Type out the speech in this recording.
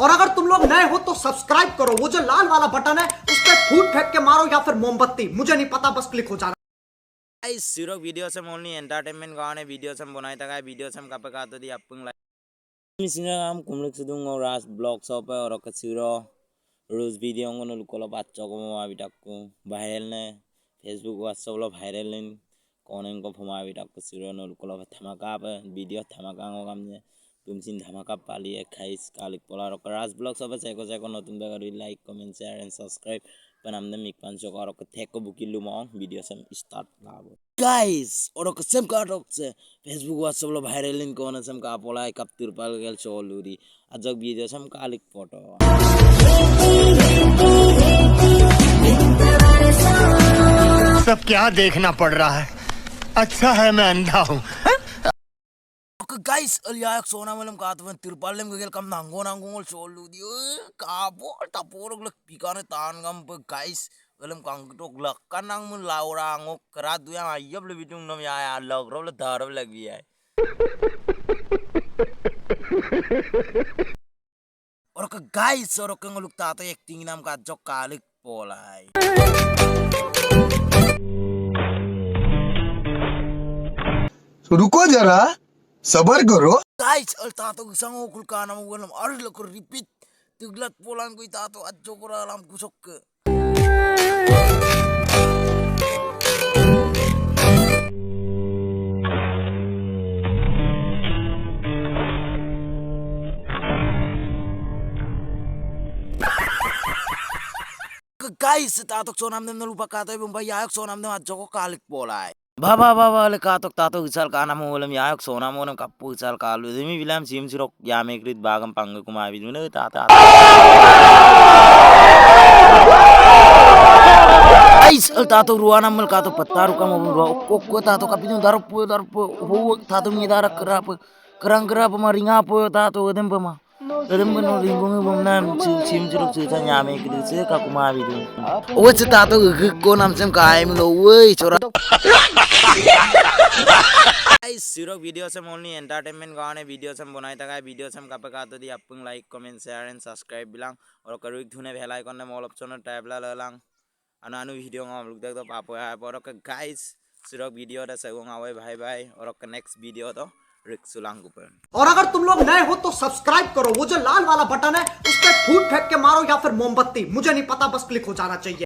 और अगर तुम लोग नए हो तो सब्सक्राइब करो, वो जो लाल वाला बटन है उस पर फूट फेंक के मारो या फिर मोमबत्ती, मुझे नहीं पता, बस क्लिक हो जाना। Siro video sem only entertainment gaane video sem bonai taka video sem kapag ato di apung like misina am kumlek sedung ras blog shop or ka siro रोज वीडियो को लुकोला बच्चों को ममा बिटा को वायरल ने फेसबुक व्हाट्सएप लो वायरल ने कौन इनको फमा बिटा को सिरो न लुकोला धमाका पे वीडियो धमाका हो हमने तुमसिन धमाका पाली है खाइस कालिक पोला रो राज ब्लॉग सब से को नतुन बेगर like comment share and subscribe पण हमने मिक पांच को और थे को बुकिलु म वीडियो से स्टार्ट लाबो गाइस और को सेम का रोक से फेसबुक व्हाट्सएप लो वायरल इन कोन सेम का पोला कप तिरपाल गेल चोलुरी अजक वीडियो सेम कालिक फोटो सब क्या देखना पड़ रहा है, अच्छा है मैं अंधा हूँ। गाइस अलियाक सोना मलम का तो तिरपालम गेल कम नांगो नांगो सोलू दियो काबो तपोरक लक पिकाने तान गम प गाइस गलम कांगटोक लक कनांग मुन लाउरांगो करा दुया आयब ले बिटुंग नम या लग रो ले धारब लग भी है और का गाइस और का लुक ता तो एक्टिंग नाम का जो कालिक पोलाई रुको जरा सबर करो गाइस अलता तो संगो कुल का नाम गलम अर लक रिपीट तिगलत पोलान कोई ता तो अज्जो को राम कुसक गाइस तातक सोनाम नेम lupa kato ibang bayak sonam nem adjo ko kalik polai baba le katok tato isal kana mo ulam yayak sonam mo nem kapu isal kalu demi bilam sim sirok yame krit bagam pangge kumabi dune tata guys al tato ruana mal kato pataru kam ro kokko tato kapinu darpo ho tato mi dara kerang maringa po tato dem pama Adam kan lingkungi bomnan sim jeruk cerita nyame gitu sih kaku mabi tuh. Wah cerita tuh geko nam sem kaim lo, woi cora. Guys, sirok video sem only entertainment gaane video sem bonai taka video sem kapag ato di apung like comment share and subscribe bilang और करूँ धुने भेलाई करने mall option टैबला ललांग अनानु video हम लोग देख तो पापो है और गाइस सिर्फ वीडियो दा सगों आवे भाई और नेक्स्ट वीडियो तो और अगर तुम लोग नए हो तो सब्सक्राइब करो, वो जो लाल वाला बटन है उस पर फूट फेंक के मारो या फिर मोमबत्ती, मुझे नहीं पता, बस क्लिक हो जाना चाहिए।